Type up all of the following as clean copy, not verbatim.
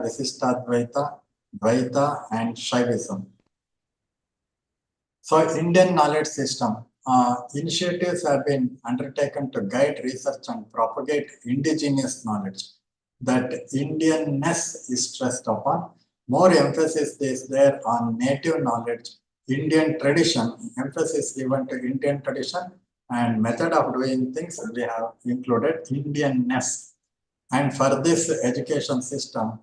Visistadvaita, Dvaita, and Shaivism. So, Indian knowledge system initiatives have been undertaken to guide research and propagate indigenous knowledge. That Indianness is stressed upon. More emphasis is there on native knowledge, Indian tradition, emphasis given to Indian tradition, and method of doing things. We have included Indianness. And for this education system,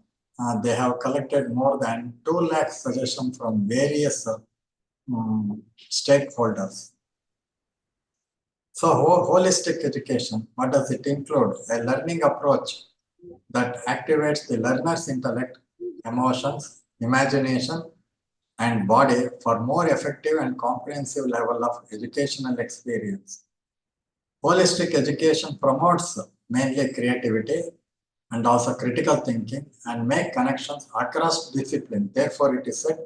they have collected more than 2 lakh suggestions from various stakeholders. So holistic education, what does it include? A learning approach that activates the learner's intellect, emotions, imagination, and body for more effective and comprehensive level of educational experience. Holistic education promotes mainly creativity and also critical thinking and make connections across discipline. Therefore, it is a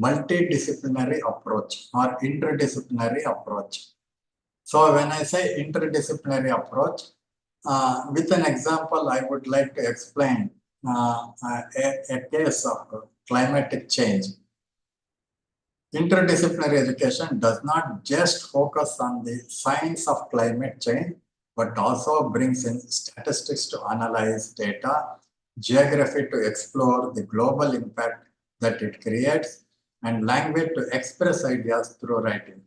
multidisciplinary approach or interdisciplinary approach. So when I say interdisciplinary approach, with an example, I would like to explain a case of climatic change. Interdisciplinary education does not just focus on the science of climate change, but also brings in statistics to analyze data, geography to explore the global impact that it creates, and language to express ideas through writing.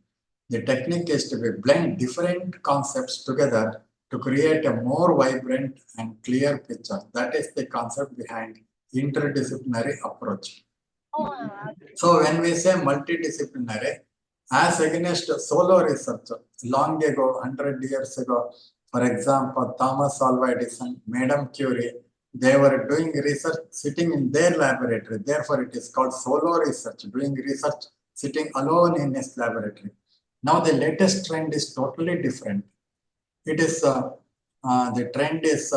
The technique is to blend different concepts together to create a more vibrant and clear picture. That is the concept behind interdisciplinary approach. So when we say multidisciplinary, as against solo research, long ago, 100 years ago, for example, Thomas Alva Edison, Madame Curie, they were doing research sitting in their laboratory. Therefore, it is called solo research, doing research sitting alone in his laboratory. Now, the latest trend is totally different. It is the trend is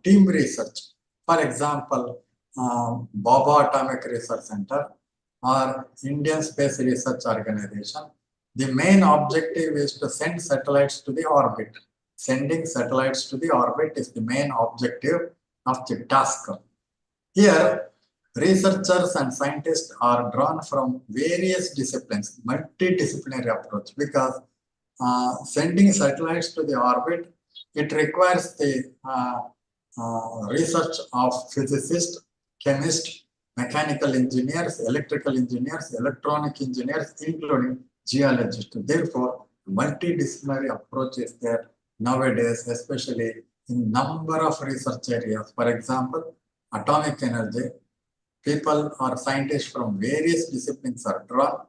team research. For example, Baba Atomic Research Center or Indian Space Research Organization. The main objective is to send satellites to the orbit. Sending satellites to the orbit is the main objective of the task. Here, researchers and scientists are drawn from various disciplines, multidisciplinary approach, because sending satellites to the orbit, it requires the research of physicists, chemists, mechanical engineers, electrical engineers, electronic engineers, including geologists. Therefore, multidisciplinary approach is there nowadays, especially in number of research areas. For example, atomic energy, people or scientists from various disciplines are drawn,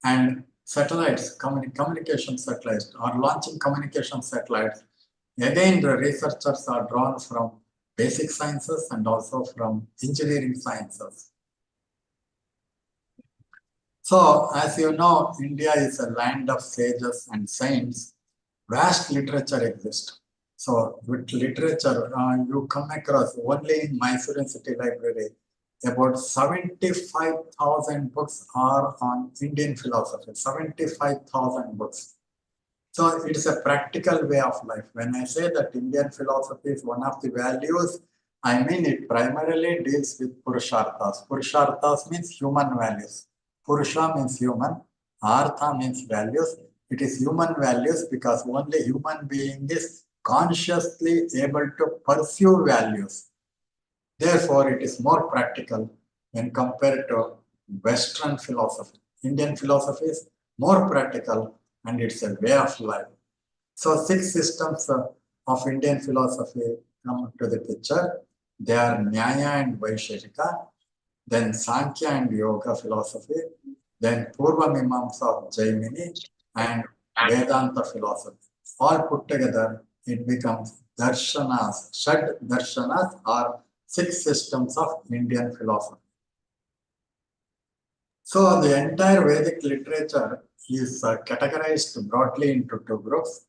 and satellites, communication satellites, or launching communication satellites. Again, the researchers are drawn from basic sciences and also from engineering sciences. So, as you know, India is a land of sages and saints. Vast literature exists. So, with literature, you come across only in Mysore City Library, about 75,000 books are on Indian philosophy, 75,000 books. So it is a practical way of life. When I say that Indian philosophy is one of the values, I mean it primarily deals with Purusharthas. Purusharthas means human values. Purusha means human, Artha means values. It is human values because only human being is consciously able to pursue values. Therefore, it is more practical when compared to Western philosophy. Indian philosophy is more practical and it's a way of life. So 6 systems of Indian philosophy come to the picture. They are Nyaya and Vaisheshika, then Sankhya and Yoga philosophy, then Purva Mimamsa of Jaimini, and Vedanta philosophy. All put together, it becomes Darshanas. Shad Darshanas are 6 systems of Indian philosophy. So the entire Vedic literature is categorized broadly into 2 groups.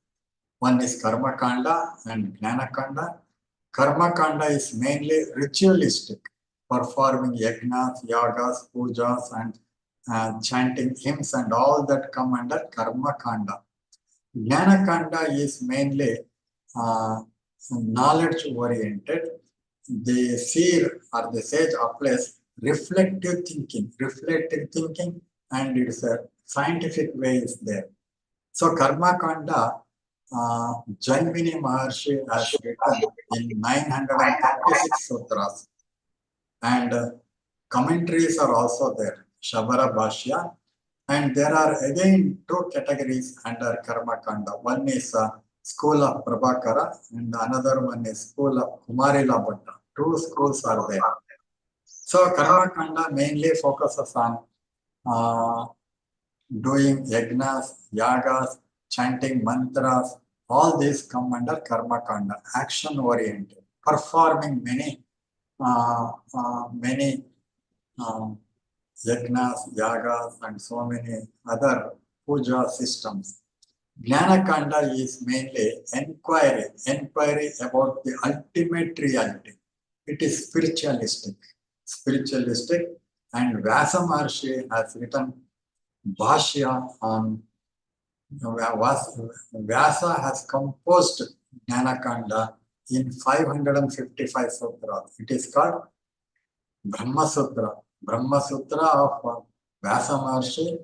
One is Karma Kanda and Jnana Kanda. Karma Kanda is mainly ritualistic, performing yajnas, yagas, pujas, and chanting hymns and all that come under Karma Kanda. Jnana Kanda is mainly knowledge oriented. the seer or the sage applies reflective thinking, and it's a scientific way is there. So Karma Kanda, Jaimini Maharshi has written in 936 sutras, and commentaries are also there, Shabara Bhashya, and there are again two categories under Karma Kanda. One is school of Prabhakara and another one is school of Kumarila Bhatta. Two schools are there. So Karma Kanda mainly focuses on doing yagnas, yagas, chanting mantras. All these come under Karma Kanda, action oriented, performing many yagnas, yagas, and so many other puja systems. Jnana Kanda is mainly inquiry about the ultimate reality. It is spiritualistic, and Vyasa Maharshi has written Bhashya on Vyasa has composed Jnana Kanda in 555 sutras. It is called Brahma Sutra of Vyasa Maharshi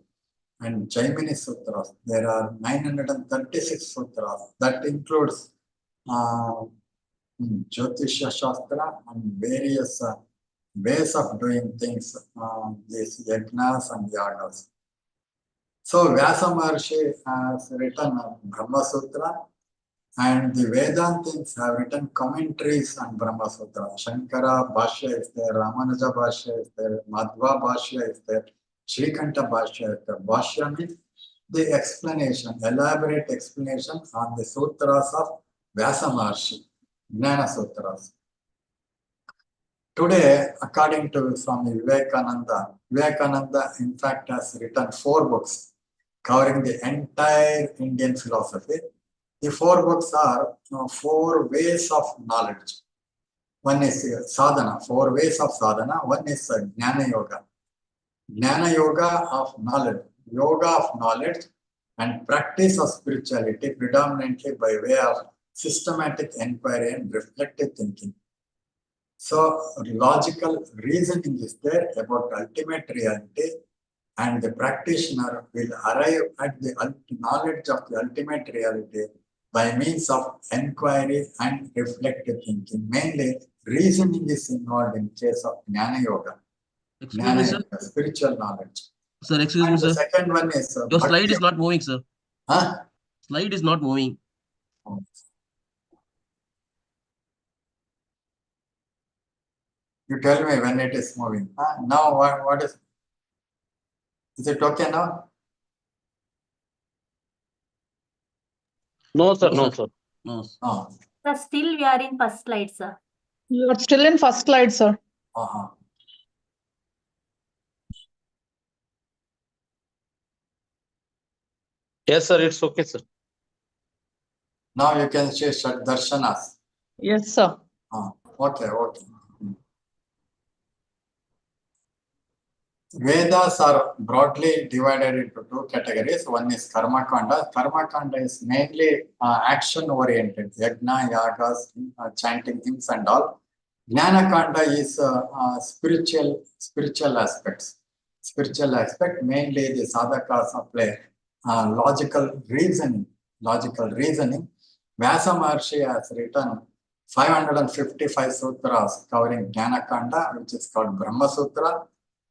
and Jaimini Sutras. There are 936 sutras. That includes Jyotisha Shastra and various ways of doing things, these yagnas and yagas. So Vyasa Maharshi has written Brahma Sutra, and the Vedantins have written commentaries on Brahma Sutra. Shankara Bhashya is there, Ramanuja Bhashya is there, Madhva Bhashya is there, Shrikanta Bhashya is there. Bhashya means the explanation, elaborate explanation on the sutras of Vyasa Maharshi, Jnana Sutras. Today, according to Swami Vivekananda in fact has written 4 books covering the entire Indian philosophy. The 4 books are 4 ways of knowledge. One is sadhana, 4 ways of sadhana. One is Jnana Yoga. Jnana Yoga of knowledge, yoga of knowledge and practice of spirituality predominantly by way of systematic inquiry and reflective thinking. So logical reasoning is there about ultimate reality, and the practitioner will arrive at the knowledge of the ultimate reality by means of inquiry and reflective thinking. Mainly, reasoning is involved in case of Jnana Yoga. Jnana Yoga, spiritual knowledge. Sir, excuse me, sir. The second one is your slide is not moving, sir. Huh? Slide is not moving. Oh. You tell me when it is moving. Now what is? Is it okay now? No, sir. No, sir. No. No. Sir, still we are in first slide, sir. You are still in first slide, sir. Yes, sir. It's okay, sir. Now you can say Darshanas. Yes, sir. Okay. Vedas are broadly divided into 2 categories. One is Karma Kanda. Karma Kanda is mainly action oriented, yagna, yagas, chanting hymns and all. Jnana Kanda is spiritual aspects. Spiritual aspect, mainly the sadhakas apply logical reasoning. Vyasa Maharshi has written 555 sutras covering Jnana Kanda, which is called Brahma Sutra,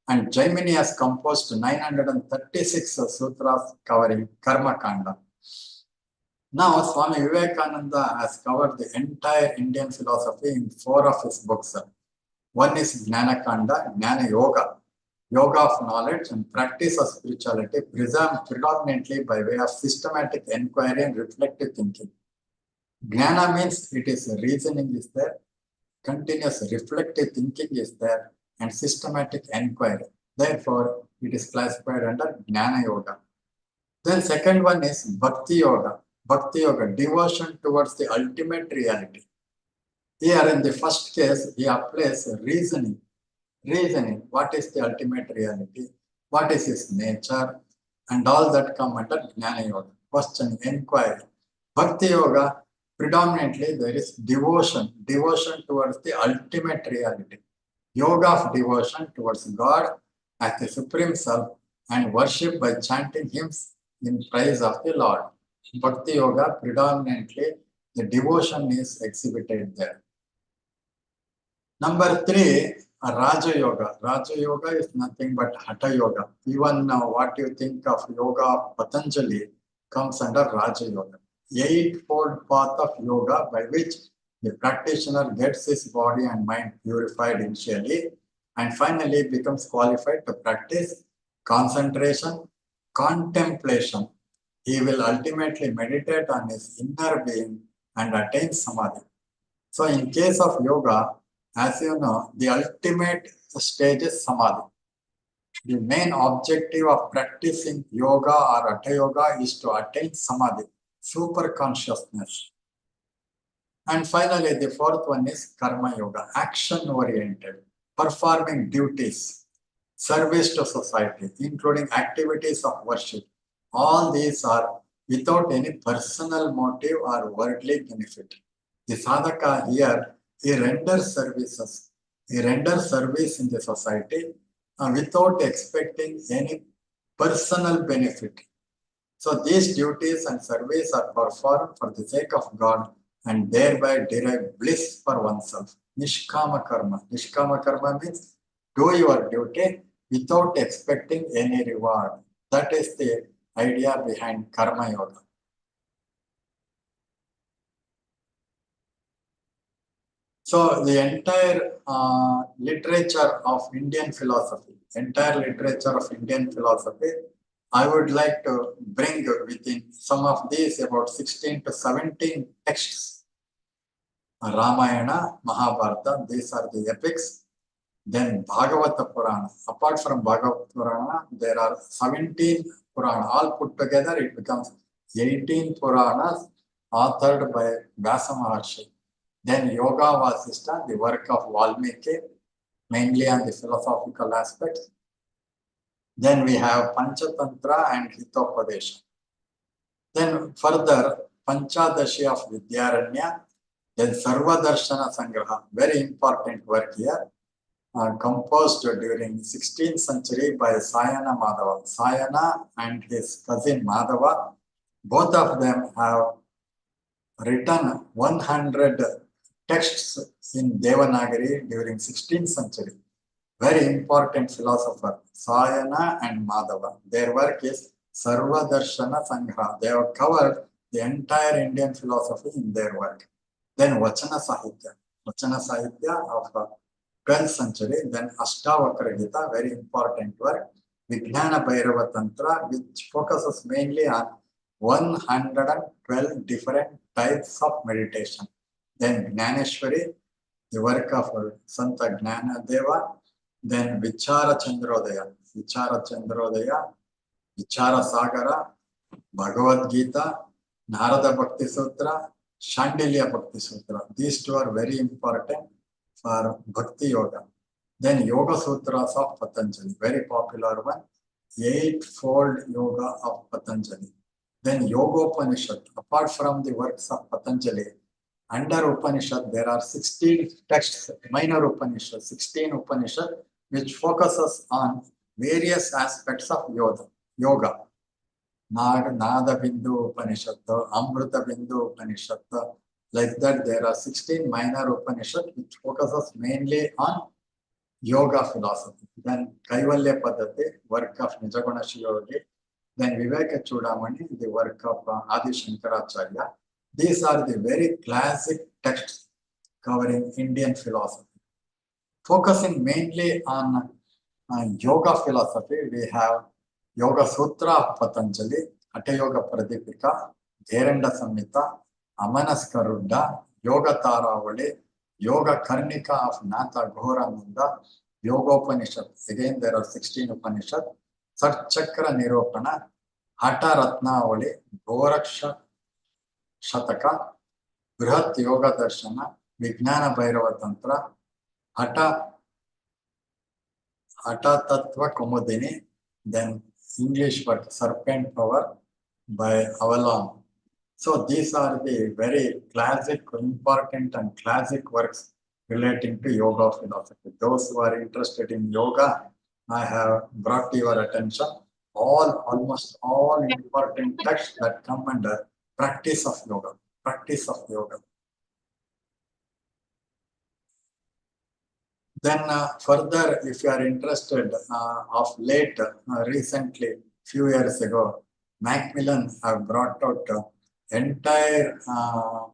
and Jaimini has composed 936 sutras covering Karma Kanda. Now, Swami Vivekananda has covered the entire Indian philosophy in 4 of his books. One is Jnana Kanda, Jnana Yoga, yoga of knowledge and practice of spirituality, predominantly by way of systematic inquiry and reflective thinking. Jnana means it is reasoning is there, continuous reflective thinking is there, and systematic inquiry. Therefore, it is classified under Jnana Yoga. Then second one is Bhakti Yoga. Bhakti Yoga, devotion towards the ultimate reality. Here in the first case, he applies reasoning. What is the ultimate reality? What is its nature? And all that come under Jnana Yoga. Question, inquiry. Bhakti Yoga predominantly there is devotion towards the ultimate reality. Yoga of devotion towards God as the Supreme Self and worship by chanting hymns in praise of the Lord. Bhakti Yoga, predominantly the devotion is exhibited there. Number 3, Raja Yoga. Raja Yoga is nothing but Hatha Yoga. Even what you think of Yoga of Patanjali comes under Raja Yoga. Eightfold path of yoga by which the practitioner gets his body and mind purified initially and finally becomes qualified to practice concentration, contemplation. He will ultimately meditate on his inner being and attain samadhi. So in case of yoga, as you know, the ultimate stage is samadhi. The main objective of practicing yoga or Hatha Yoga is to attain samadhi, super consciousness. And finally, the fourth one is Karma Yoga, action-oriented, performing duties, service to society, including activities of worship. All these are without any personal motive or worldly benefit. The sadhaka here, he renders services. He renders service in the society without expecting any personal benefit. So these duties and service are performed for the sake of God and thereby derive bliss for oneself. Nishkama karma. Nishkama karma means do your duty without expecting any reward. That is the idea behind Karma Yoga. So the entire literature of Indian philosophy, I would like to bring within some of these about 16 to 17 texts. Ramayana, Mahabharata, these are the epics. Then Bhagavata Purana. Apart from Bhagavata Purana, there are 17 Purana. All put together, it becomes 18 Puranas authored by Vyasa Maharshi. Then Yoga Vasistha, the work of Valmiki, mainly on the philosophical aspects. Then we have Panchatantra and Hitopadesha. Then further, Panchadashi of Vidyaranya, then Sarvadarshana Sangraha, very important work here, composed during 16th century by Sayana Madhava. Sayana and his cousin Madhava, both of them have written 100 texts in Devanagari during 16th century. Very important philosopher, Sayana and Madhava. Their work is Sarvadarshana Sangraha. They have covered the entire Indian philosophy in their work. Then Vachana Sahitya of 12th century. Then Ashtavakra Gita, very important work. Vijnana Bhairava Tantra, which focuses mainly on 112 different types of meditation. Then Gnaneshwari, the work of Santa Gnanadeva. Then Vichara Chandrodaya, Vichara Sagara, Bhagavad Gita, Narada Bhakti Sutra, Shandilya Bhakti Sutra. These two are very important for Bhakti Yoga. Then Yoga Sutras of Patanjali, very popular one. Eightfold Yoga of Patanjali. Then Yogopanishad, apart from the works of Patanjali, under Upanishad there are 16 texts, minor Upanishad, 16 Upanishad, which focuses on various aspects of yoga. Nada Bindu Upanishad, Amrita Bindu Upanishad, like that there are 16 minor Upanishad which focuses mainly on yoga philosophy. Then Kaivalya Paddhati, work of Nijaguna Shiyogi. Then Viveka Chudamani, the work of Adi Shankaracharya. These are the very classic texts covering Indian philosophy. Focusing mainly on yoga philosophy, we have Yoga Sutra of Patanjali, Hatha Yoga Pradipika, Dheranda Samhita, Amanaska Yoga Taravali, Yoga Karnika of Natha Ghorananda, Yoga Upanishad. Again, there are 16 Upanishad. Satchakra Niropana, Hatha Ratnavali, Goraksha Shataka, Brihat Yoga Darshana, Vijnana Bhairava Tantra, Hatha Tattva Kumudini, then English work Serpent Power by Avalon. So these are the very classic, important and classic works relating to yoga philosophy. Those who are interested in yoga, I have brought to your attention almost all important texts that come under practice of yoga, practice of yoga. Then further, if you are interested, of late, recently, few years ago, Macmillan have brought out entire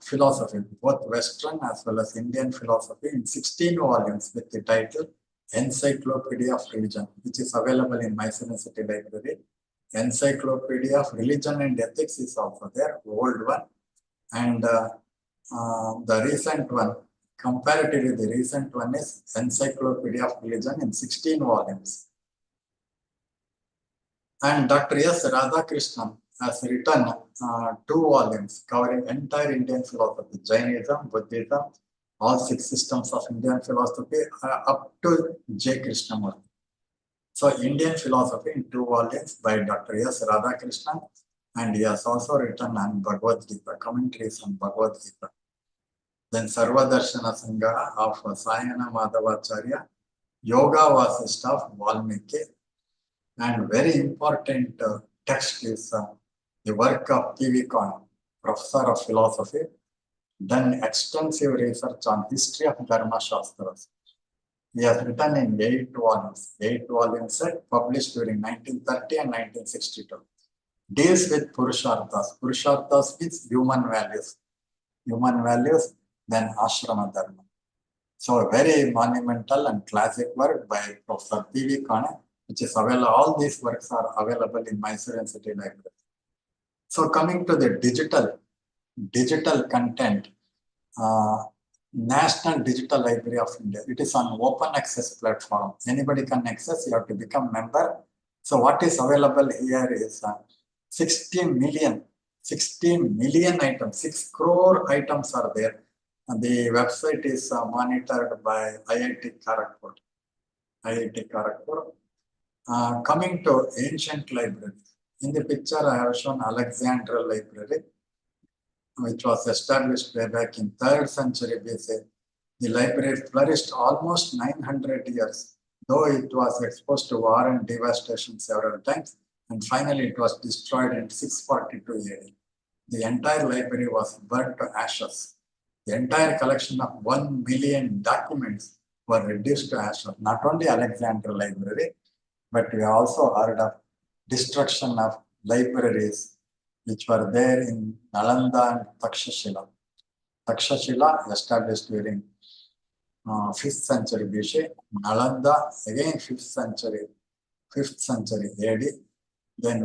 philosophy, both Western as well as Indian philosophy, in 16 volumes with the title Encyclopedia of Religion, which is available in Mysore City Library. Encyclopedia of Religion and Ethics is also there, old one, and the recent one. Comparatively, the recent one is Encyclopedia of Religion in 16 volumes. And Dr. S. Radhakrishnan has written 2 volumes covering entire Indian philosophy, Jainism, Buddhism, all 6 systems of Indian philosophy up to J. Krishnamurti. So Indian philosophy in 2 volumes by Dr. S. Radhakrishnan, and he has also written on Bhagavad Gita, commentaries on Bhagavad Gita. Then Sarvadarshana Sangha of Sayana Madhavacharya, Yoga Vasishtha of Valmiki, and very important text is the work of P.V. Khan, professor of philosophy, done extensive research on history of Dharma Shastras. He has written in 8 volumes set, published during 1930 and 1962. Deals with Purusharthas. Purusharthas means human values. Human values, then Ashrama Dharma. So a very monumental and classic work by Professor P.V. Khan, which is available. All these works are available in Mysore City Library. So coming to the digital content, National Digital Library of India. It is on open access platform. Anybody can access. You have to become member. So what is available here is 16 million items, 6 crore items are there. And the website is monitored by IIT Kharagpur. Coming to ancient libraries. In the picture, I have shown Alexandria Library, which was established way back in 3rd century BC. The library flourished almost 900 years, though it was exposed to war and devastation several times, and finally it was destroyed in 642 AD. The entire library was burnt to ashes. The entire collection of 1 million documents were reduced to ashes. Not only Alexandria Library, but we also heard of destruction of libraries which were there in Nalanda and Takshashila. Takshashila established during 5th century BC. Nalanda again 5th century AD. Then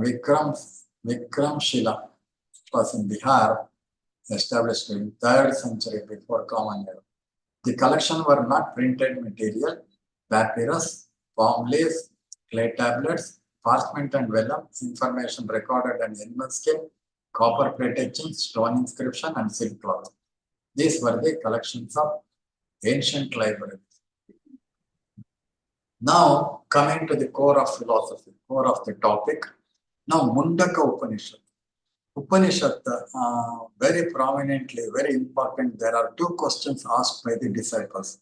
Vikramshila was in Bihar, established in 3rd century before Common Era. The collection were not printed material, papyrus, palm leaves, clay tablets, parchment and vellum, information recorded on animal skin, copper plate etching, stone inscription, and silk cloth. These were the collections of ancient libraries. Now, coming to the core of philosophy, core of the topic. Now, Mundaka Upanishad. Upanishad, very prominently, very important. There are 2 questions asked by the disciples.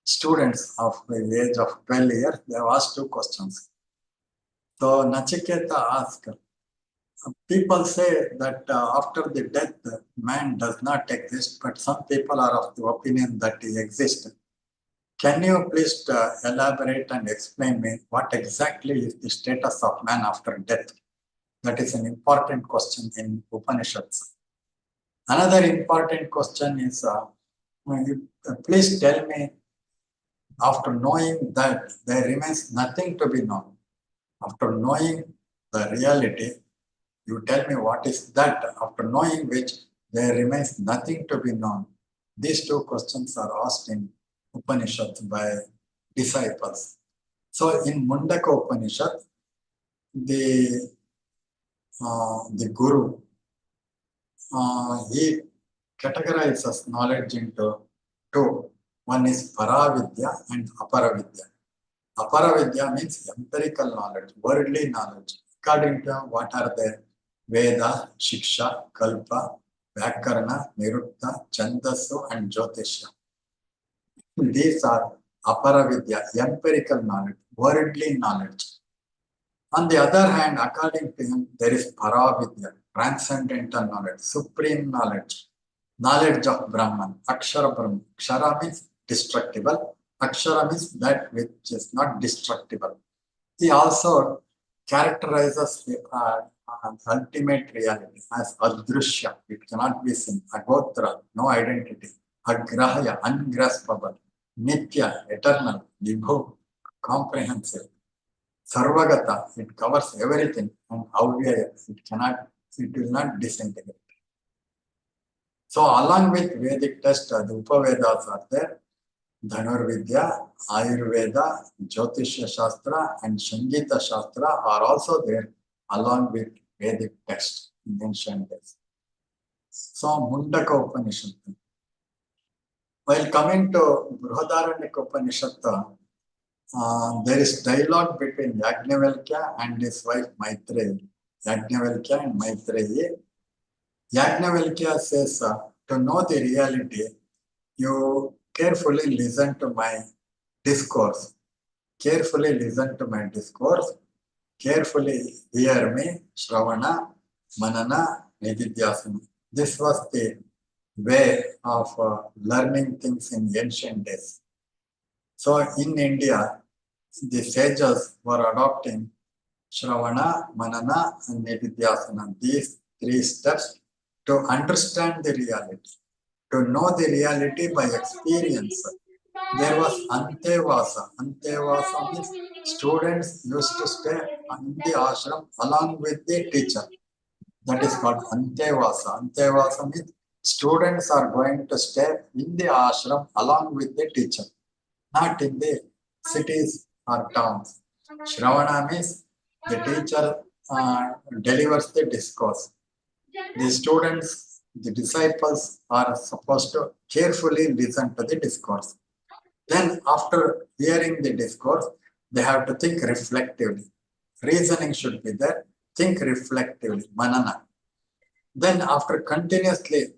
Students of the age of 12 years, they have asked 2 questions. So, Nachiketa asked, people say that after the death, man does not exist, but some people are of the opinion that he exists. Can you please elaborate and explain me what exactly is the status of man after death? That is an important question in Upanishads. Another important question is, please tell me, after knowing that there remains nothing to be known, after knowing the reality, you tell me what is that, after knowing which there remains nothing to be known. These 2 questions are asked in Upanishads by disciples. So in Mundaka Upanishad, the Guru, he categorizes knowledge into 2. One is Paravidya and Aparavidya. Aparavidya means empirical knowledge, worldly knowledge. According to what are the Veda, Shiksha, Kalpa, Vyakarana, Nirukta, Chandasu, and Jyotisha. These are Aparavidya, empirical knowledge, worldly knowledge. On the other hand, according to him, there is Paravidya, transcendental knowledge, supreme knowledge, knowledge of Brahman, Akshara Brahman. Akshara means destructible, Akshara means that which is not destructible. He also characterizes the ultimate reality as Adrushya, it cannot be seen, Agotra, no identity, Agrahya, ungraspable, Nitya, eternal, Vibhu, comprehensive, Sarvagata, it covers everything, and Avyaya, it will not disintegrate. So along with Vedic text, the Upavedas are there. Dhanurvidya, Ayurveda, Jyotisha Shastra, and Shangita Shastra are also there along with Vedic text in ancient days. So Mundaka Upanishad. While coming to Brihadaranyaka Upanishad, there is dialogue between Yajnavalkya and his wife Maitreyi. Yajnavalkya and Maitreyi. Yajnavalkya says, to know the reality, you carefully listen to my discourse. Carefully listen to my discourse. Carefully hear me, Shravana, Manana, Nididhyasana. This was the way of learning things in ancient days. So in India, the sages were adopting Shravana, Manana, and Nididhyasana, these three steps to understand the reality, to know the reality by experience. There was Antevasa. Antevasa means students used to stay in the ashram along with the teacher. That is called Antevasa. Antevasa means students are going to stay in the ashram along with the teacher, not in the cities or towns. Shravana means the teacher delivers the discourse. The students, the disciples are supposed to carefully listen to the discourse. Then after hearing the discourse, they have to think reflectively. Reasoning should be there. Think reflectively, manana. Then after continuously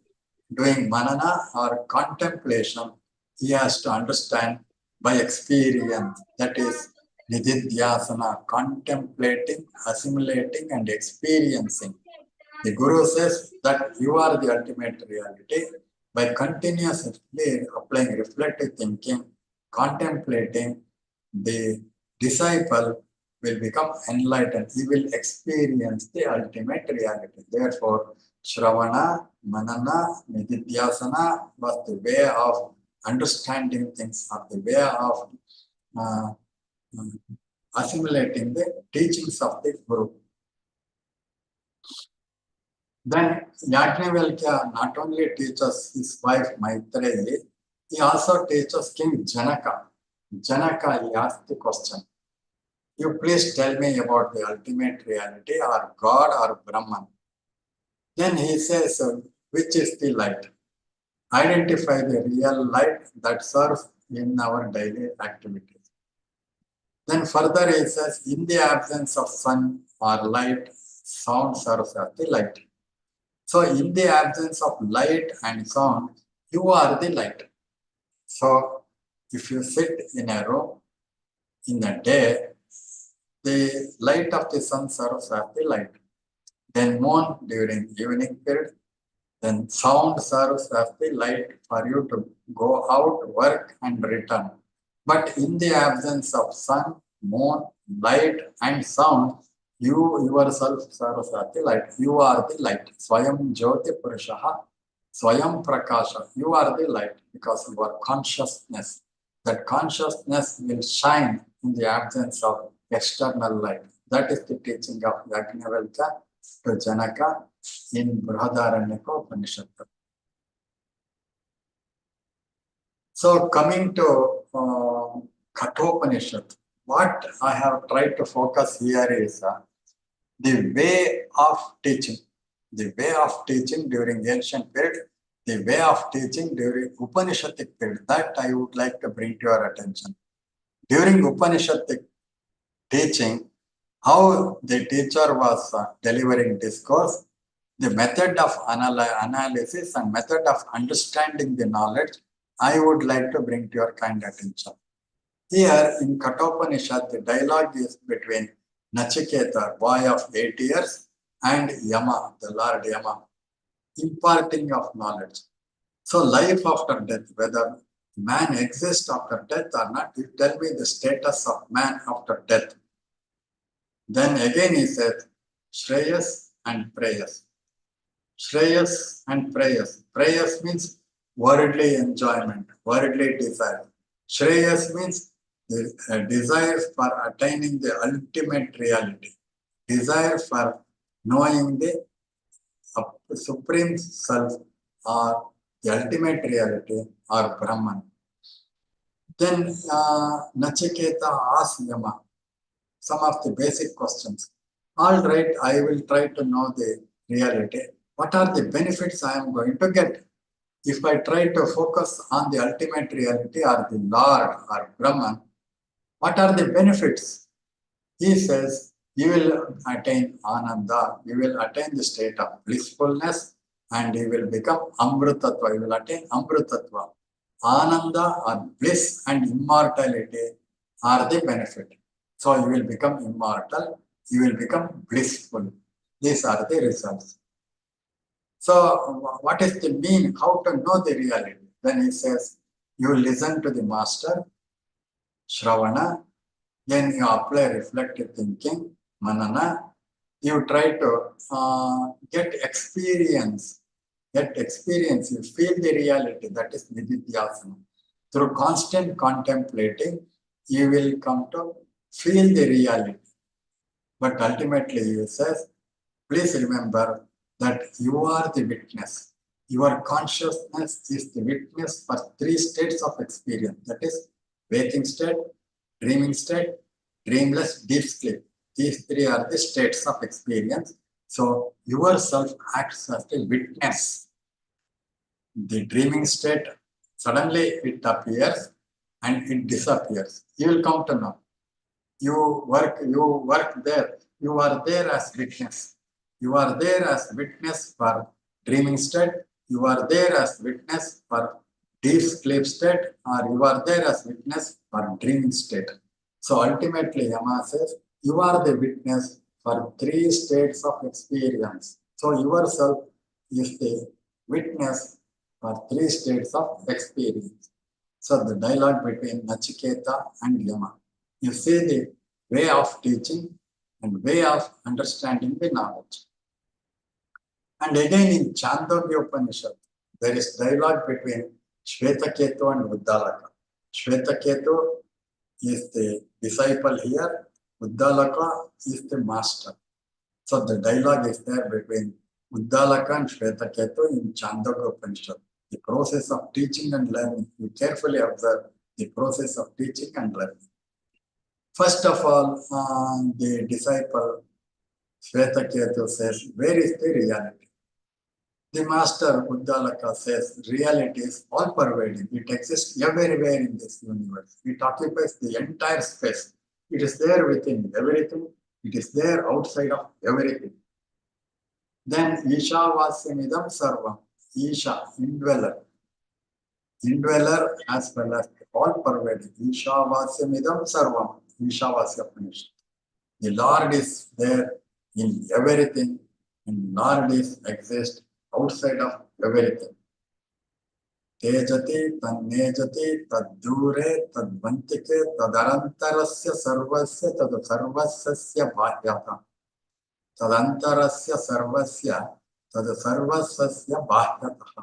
doing manana or contemplation, he has to understand by experience. That is nididhyasana, contemplating, assimilating, and experiencing. The Guru says that you are the ultimate reality. By continuously applying reflective thinking, contemplating, the disciple will become enlightened. He will experience the ultimate reality. Therefore, Shravana, Manana, Nididhyasana was the way of understanding things, or the way of assimilating the teachings of the Guru. Then Yajnavalkya not only teaches his wife Maitreyi, he also teaches King Janaka. Janaka, he asked the question, you please tell me about the ultimate reality, or God or Brahman. Then he says, which is the light? Identify the real light that serves in our daily activities. Then further he says, in the absence of sun or light, sound serves as the light. So in the absence of light and sound, you are the light. So if you sit in a room in the day, the light of the sun serves as the light. Then moon during evening period. Then sound serves as the light for you to go out, work, and return. But in the absence of sun, moon, light, and sound, you yourself serves as the light. You are the light. Swayam Jyoti Purushaha, Swayam Prakasha. You are the light because you are consciousness. That consciousness will shine in the absence of external light. That is the teaching of Yajnavalkya to Janaka in Brihadaranyaka Upanishad. So coming to Kathopanishad, what I have tried to focus here is the way of teaching. The way of teaching during ancient period, the way of teaching during Upanishadic period, that I would like to bring to your attention. During Upanishadic teaching, how the teacher was delivering discourse, the method of analysis and method of understanding the knowledge, I would like to bring to your kind attention. Here in Kathopanishad, the dialogue is between Nachiketa, boy of 8 years, and Yama, the Lord Yama, imparting of knowledge. So life after death, whether man exists after death or not, you tell me the status of man after death. Then again he said, Shreyas and Preyas. Shreyas and Preyas. Preyas means worldly enjoyment, worldly desire. Shreyas means the desire for attaining the ultimate reality, desire for knowing the supreme self or the ultimate reality or Brahman. Then Nachiketa asks Yama some of the basic questions. All right, I will try to know the reality. What are the benefits I am going to get? If I try to focus on the ultimate reality or the Lord or Brahman, what are the benefits? He says, you will attain Ananda, you will attain the state of blissfulness, and you will become Amrutatva, you will attain Amrutatva. Ananda or bliss and immortality are the benefit. So you will become immortal, you will become blissful. These are the results. So what is the mean? How to know the reality? Then he says, you listen to the master, Shravana, then you apply reflective thinking, Manana, you try to get experience, you feel the reality, that is Nididhyasana. Through constant contemplating, you will come to feel the reality. But ultimately, he says, please remember that you are the witness. Your consciousness is the witness for 3 states of experience. That is waking state, dreaming state, dreamless, deep sleep. These 3 are the states of experience. So yourself acts as the witness. The dreaming state, suddenly it appears and it disappears. You will come to know. You work there. You are there as witness. You are there as witness for dreaming state. You are there as witness for deep sleep state, or you are there as witness for dreaming state. So ultimately, Yama says, you are the witness for 3 states of experience. So yourself is the witness for 3 states of experience. So the dialogue between Nachiketa and Yama. You see the way of teaching and way of understanding the knowledge. And again in Chandogya Upanishad, there is dialogue between Shvetaketu and Uddalaka. Shvetaketu is the disciple here, Uddalaka is the master. So the dialogue is there between Uddalaka and Shvetaketu in Chandogya Upanishad. The process of teaching and learning, you carefully observe the process of teaching and learning. First of all, the disciple Shvetaketu says, where is the reality? The master Uddalaka says, reality is all pervading. It exists everywhere in this universe. It occupies the entire space. It is there within everything. It is there outside of everything. Then Isha Vasyamidam Sarvam. Isha, indweller. Indweller as well as all pervading. Isha Vasyamidam Sarvam. Isha Vasyapanish. The Lord is there in everything, and Lord is exists outside of everything. Tejati, Tanejati, Tadure, Tadvantike, Tadarantarasya Sarvasya, Tadasarvasya Bhahyata. Tadantarasya Sarvasya, Tadasarvasya Bhahyata.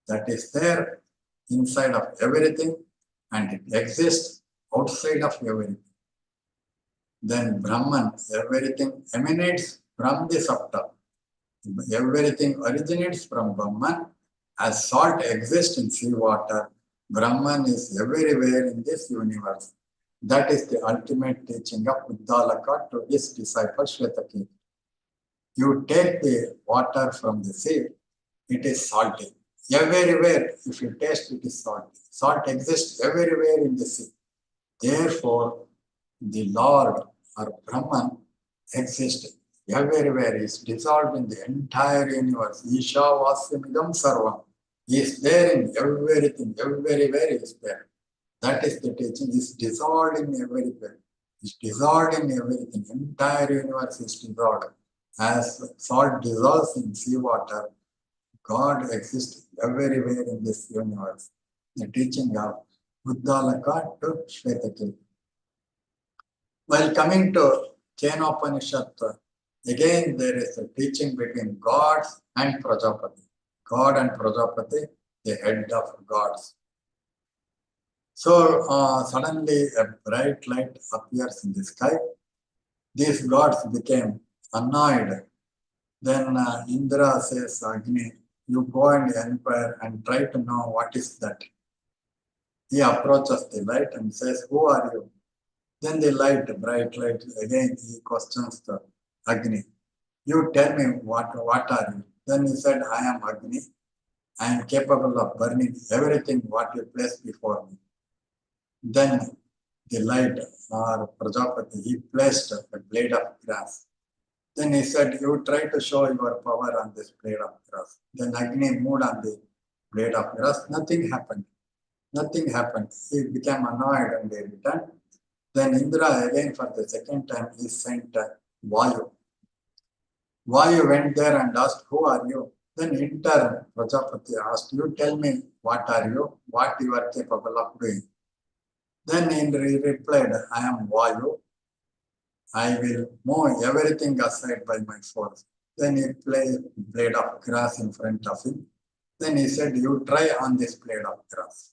That is there inside of everything, and it exists outside of everything. Then Brahman, everything emanates from the Sapta. Everything originates from Brahman. As salt exists in seawater, Brahman is everywhere in this universe. That is the ultimate teaching of Uddalaka to his disciple Shvetaketu. You take the water from the sea, it is salty. Everywhere, if you taste, it is salty. Salt exists everywhere in the sea. Therefore, the Lord or Brahman exists everywhere, is dissolved in the entire universe. Isha Vasyamidam Sarvam. He is there in everything, everywhere he is there. That is the teaching, is dissolved in everywhere. Is dissolved in everything. Entire universe is dissolved. As salt dissolves in seawater, God exists everywhere in this universe. The teaching of Buddhalaka to Shvetakilpi. While coming to Kenopanishad, again there is a teaching between gods and Prajapati. God and Prajapati, the head of gods. So suddenly a bright light appears in the sky. These gods became annoyed. Then Indra says, Agni, you go and inquire and try to know what is that. He approaches the light and says, who are you? Then the light, bright light, again he questions the Agni. You tell me what are you? Then he said, I am Agni. I am capable of burning everything what you place before me. Then the light or Prajapati, he placed a blade of grass. Then he said, you try to show your power on this blade of grass. Then Agni moved on the blade of grass. Nothing happened. Nothing happened. He became annoyed and he returned. Then Indra again for the second time he sent Vayu. Vayu went there and asked, who are you? Then in turn Prajapati asked, you tell me what are you, what you are capable of doing. Then Indra replied, I am Vayu. I will move everything aside by my force. Then he placed a blade of grass in front of him. Then he said, you try on this blade of grass.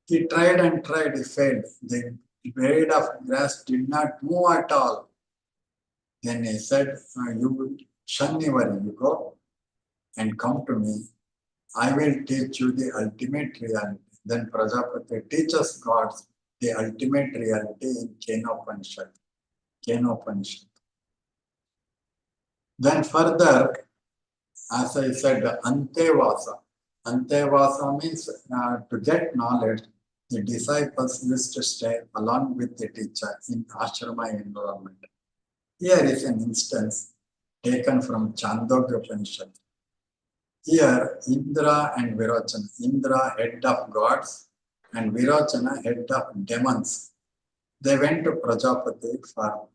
He tried and tried, he failed. The blade of grass did not move at all. Then he said, you shun your ego and come to me. I will teach you the ultimate reality. Then Prajapati teaches gods the ultimate reality in Kenopanishad. Then further, as I said, Antevasa. Antevasa means to get knowledge, the disciples used to stay along with the teacher in ashrama environment. Here is an instance taken from Chandogya Upanishad. Here, Indra and Virochana. Indra, head of gods, and Virochana, head of demons. They went to Prajapati for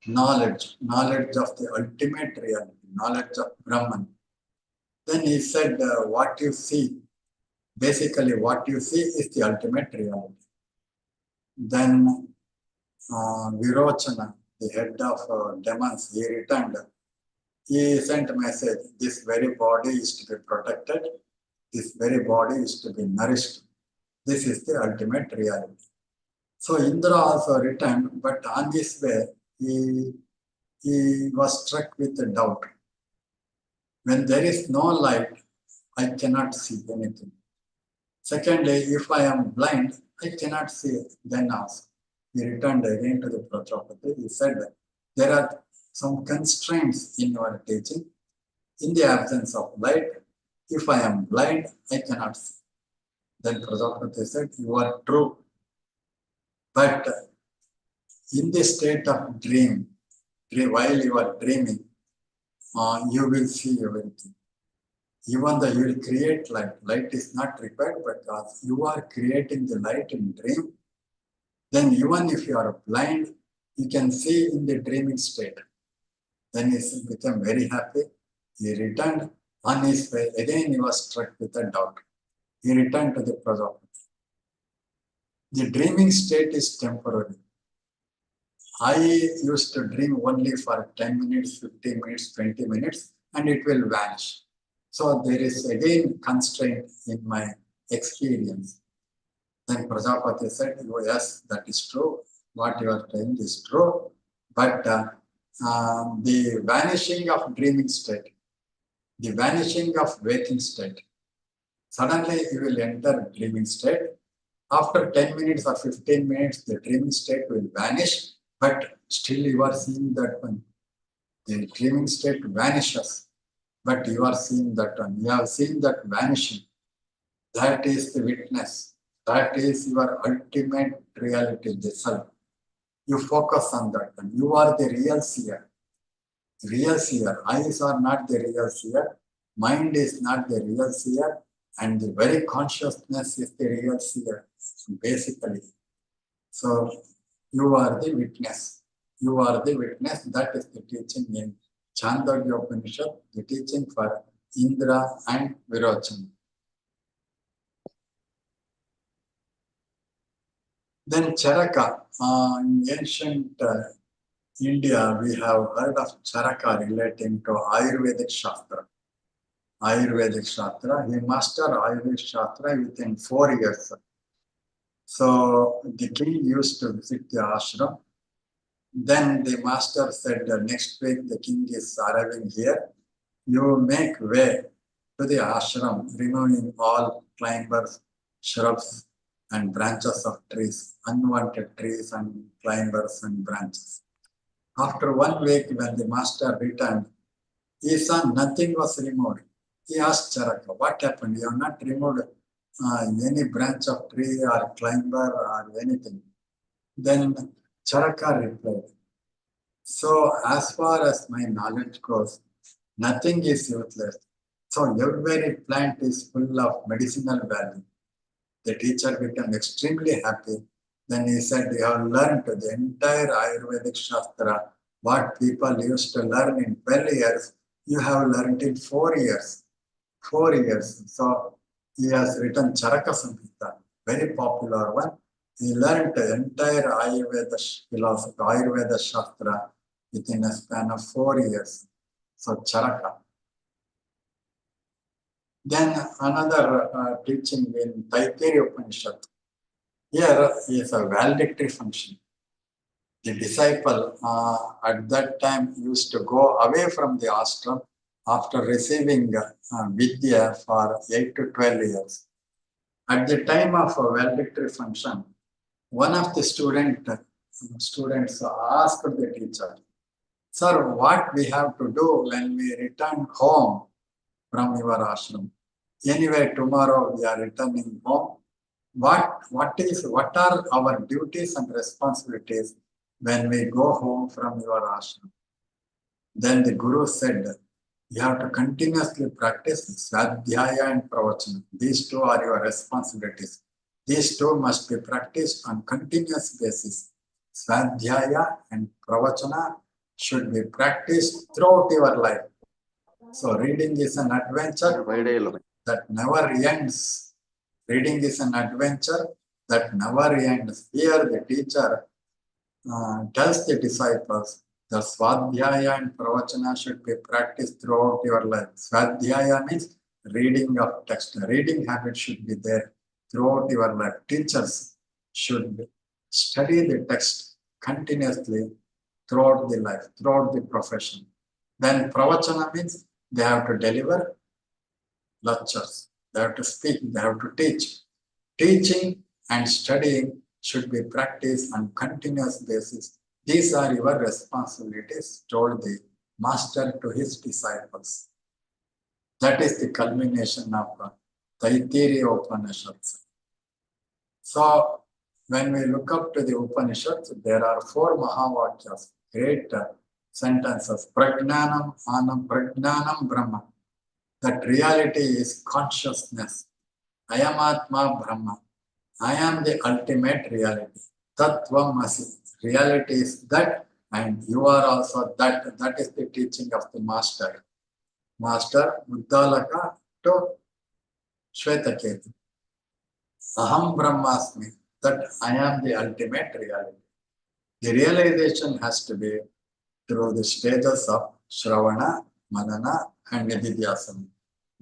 knowledge of the ultimate reality, knowledge of Brahman. Then he said, what you see, basically what you see is the ultimate reality. Then Virochana, the head of demons, he returned. He sent a message, this very body is to be protected, this very body is to be nourished. This is the ultimate reality. So Indra also returned, but on this way, he was struck with a doubt. When there is no light, I cannot see anything. Secondly, if I am blind, I cannot see it. Then also, he returned again to the Prajapati. He said, there are some constraints in your teaching. In the absence of light, if I am blind, I cannot see. Then Prajapati said, you are true. But in the state of dream, while you are dreaming, you will see everything. Even though you will create light, light is not required, but as you are creating the light in dream, then even if you are blind, you can see in the dreaming state. Then he became very happy. He returned on his way. Again, he was struck with a doubt. He returned to the Prajapati. The dreaming state is temporary. I used to dream only for 10 minutes, 15 minutes, 20 minutes, and it will vanish. So there is again constraint in my experience. Then Prajapati said, oh, yes, that is true. What you are saying is true. But the vanishing of dreaming state, the vanishing of waking state, suddenly you will enter dreaming state. After 10 minutes or 15 minutes, the dreaming state will vanish, but still you are seeing that one. The dreaming state vanishes, but you are seeing that one. You have seen that vanishing. That is the witness. That is your ultimate reality, the self. You focus on that one. You are the real seer. real seer. Eyes are not the real seer. Mind is not the real seer. And the very consciousness is the real seer, basically. So you are the witness. You are the witness. That is the teaching in Chandogya Upanishad, the teaching for Indra and Virochana. Then Charaka, in ancient India, we have heard of Charaka relating to Ayurvedic Shastra. Ayurvedic Shastra. He mastered Ayurvedic Shastra within 4 years. So the king used to visit the ashram. Then the master said, next week the king is arriving here. You make way to the ashram, removing all climbers, shrubs, and branches of trees, unwanted trees and climbers and branches. After 1 week, when the master returned, he saw nothing was removed. He asked Charaka, what happened? You have not removed any branch of tree or climber or anything. Then Charaka replied, so as far as my knowledge goes, nothing is useless. So every plant is full of medicinal value. The teacher became extremely happy. Then he said, you have learned the entire Ayurvedic Shastra, what people used to learn in 12 years, you have learned in 4 years. 4 years. So he has written Charaka Samhita, very popular one. He learned the entire Ayurveda philosophy, Ayurveda Shastra within a span of 4 years. So Charaka. Then another teaching in Taittiriya Upanishad. Here is a valedictory function. The disciple at that time used to go away from the ashram after receiving Vidya for 8 to 12 years. At the time of a valedictory function, one of the students asked the teacher, sir, what we have to do when we return home from your ashram? Anyway, tomorrow we are returning home. What are our duties and responsibilities when we go home from your ashram? Then the Guru said, you have to continuously practice Swadhyaya and Pravachana. These two are your responsibilities. These two must be practiced on continuous basis. Swadhyaya and Pravachana should be practiced throughout your life. So reading is an adventure that never ends. Reading is an adventure that never ends. Here the teacher tells the disciples, the Swadhyaya and Pravachana should be practiced throughout your life. Swadhyaya means reading of text. Reading habit should be there throughout your life. Teachers should study the text continuously throughout the life, throughout the profession. Then Pravachana means they have to deliver lectures. They have to speak, they have to teach. Teaching and studying should be practiced on continuous basis. These are your responsibilities, told the master to his disciples. That is the culmination of Taittiriya Upanishads. So, when we look up to the Upanishads, there are 4 Mahavakyas, great sentences. Prajnanam Anam Prajnanam Brahma. That reality is consciousness. I am Atma Brahma. I am the ultimate reality. Tattvam Asi. Reality is that, and you are also that. That is the teaching of the master. Master Uddalaka to Shvetaketu. Aham Brahmasmi. That I am the ultimate reality. The realization has to be through the stages of Shravana, Manana, and Nididhyasana.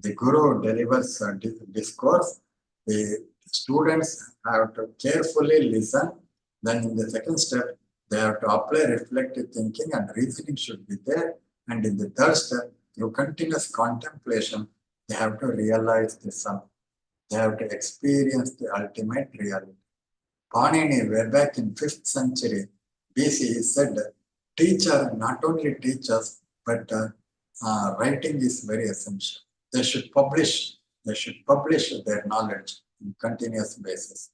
The Guru delivers a discourse. The students have to carefully listen. Then in the second step, they have to apply reflective thinking and reasoning should be there. And in the third step, through continuous contemplation, they have to realize the sum. They have to experience the ultimate reality. Panini, way back in 5th century BC, said, teacher not only teaches, but writing is very essential. They should publish their knowledge on continuous basis.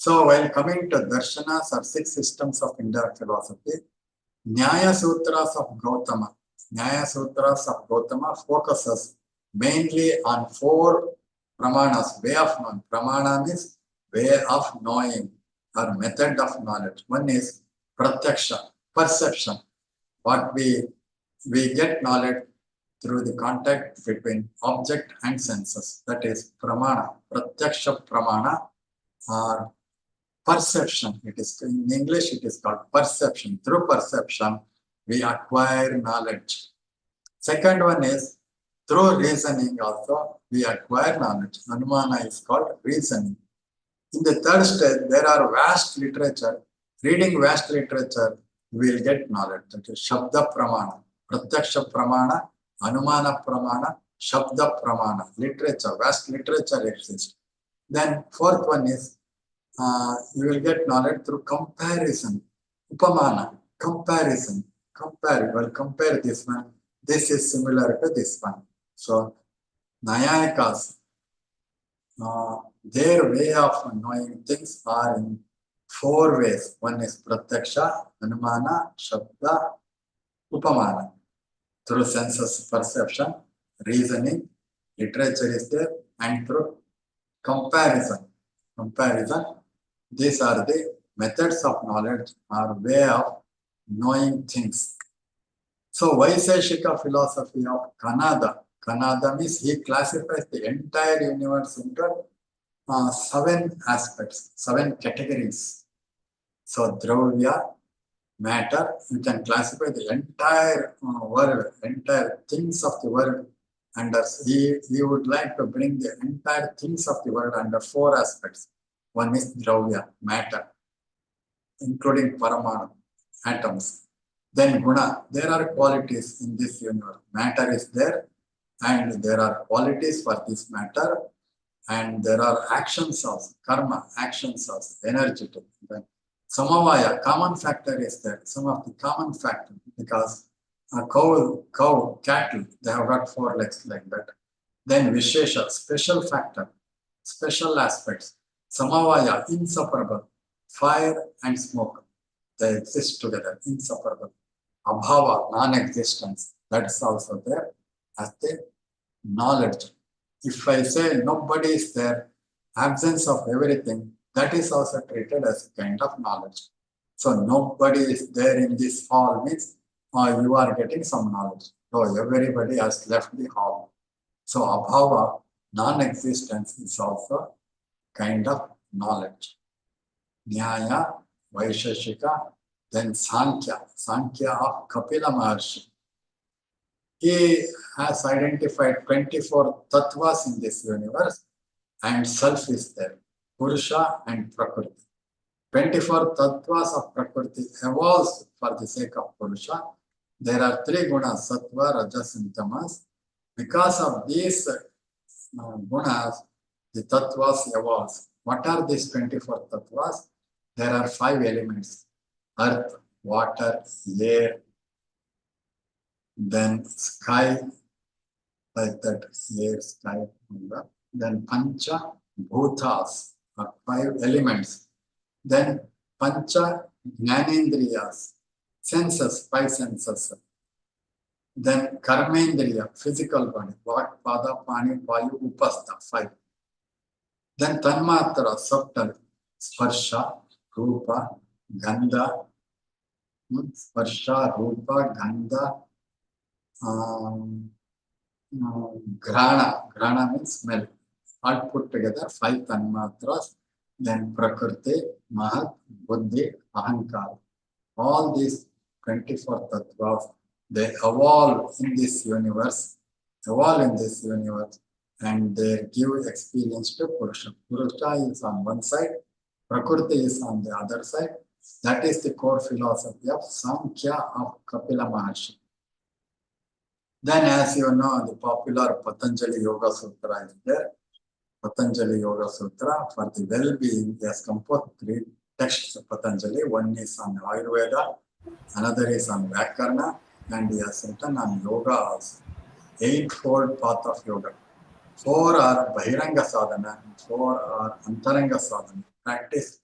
So while coming to darshanas or 6 systems of indirect philosophy, Nyaya Sutras of Gautama focuses mainly on 4 pramanas, way of knowing. Pramana means way of knowing or method of knowledge. One is pratyaksha, perception. What we get knowledge through the contact between object and senses. That is pramana, pratyaksha pramana or perception. It is in English, it is called perception. Through perception, we acquire knowledge. Second one is through reasoning also we acquire knowledge. Anumana is called reasoning. In the third stage, there are vast literature. Reading vast literature, we will get knowledge. That is Shabda Pramana, Pratyaksha Pramana, Anumana Pramana, Shabda Pramana. Literature, vast literature exists. Then fourth one is you will get knowledge through comparison. Upamana, comparison. Compare, well, compare this one. This is similar to this one. So, Nayayikas, their way of knowing things are in 4 ways. One is Pratyaksha, Anumana, Shabda, Upamana. Through senses perception, reasoning, literature is there, and through comparison. These are the methods of knowledge or way of knowing things. So Vaiseshika philosophy of Kanada means he classifies the entire universe into 7 aspects, 7 categories. So Dravya, matter, you can classify the entire world, entire things of the world under, he would like to bring the entire things of the world under 4 aspects. One is Dravya, matter, including Paramanu, atoms. Then Guna, there are qualities in this universe. Matter is there, and there are qualities for this matter, and there are actions also, karma, actions also, energetic. Then Samavaya, common factor is there, some of the common factor, because a cow, cattle, they have got 4 legs like that. Then Vishesha, special factor, special aspects. Samavaya, inseparable, fire and smoke, they exist together, inseparable. Abhava, non-existence, that's also there as the knowledge. If I say nobody is there, absence of everything, that is also treated as a kind of knowledge. So nobody is there in this hall means you are getting some knowledge. So everybody has left the hall. So abhava, non-existence, is also kind of knowledge. Nyaya, Vaisheshika, then Sankhya of Kapila Maharshi. He has identified 24 tattvas in this universe, and self is there, Purusha and Prakriti. 24 tattvas of Prakriti evolves for the sake of Purusha. There are 3 gunas, Sattva, Rajas and Tamas. Because of these gunas, the tattvas evolves. What are these 24 tattvas? There are 5 elements: earth, water, air, then sky, like that, air, sky, then pancha bhutas, 5 elements. Then pancha jnanendriyas, senses, 5 senses. Then karmendriya, physical body, vak, pada, pani, vayu, upastha, 5. Then tanmatra, subtle, sparsha, rupa, gandha, sparsha, rupa, gandha, grana means smell. All put together, 5 tanmatras. Then prakriti, mahat, buddhi, ahankara. All these 24 tattvas, they evolve in this universe, and they give experience to Purusha. Purusha is on one side, Prakriti is on the other side. That is the core philosophy of Sankhya of Kapila Maharshi. Then, as you know, the popular Patanjali Yoga Sutra is there. Patanjali Yoga Sutra for the well-being, he has composed 3 texts of Patanjali. One is on Ayurveda, another is on Vyakarna, and he has written on yoga also. 8-fold path of yoga. 4 are Bahiranga Sadhana, 4 are Antaranga Sadhana. Practice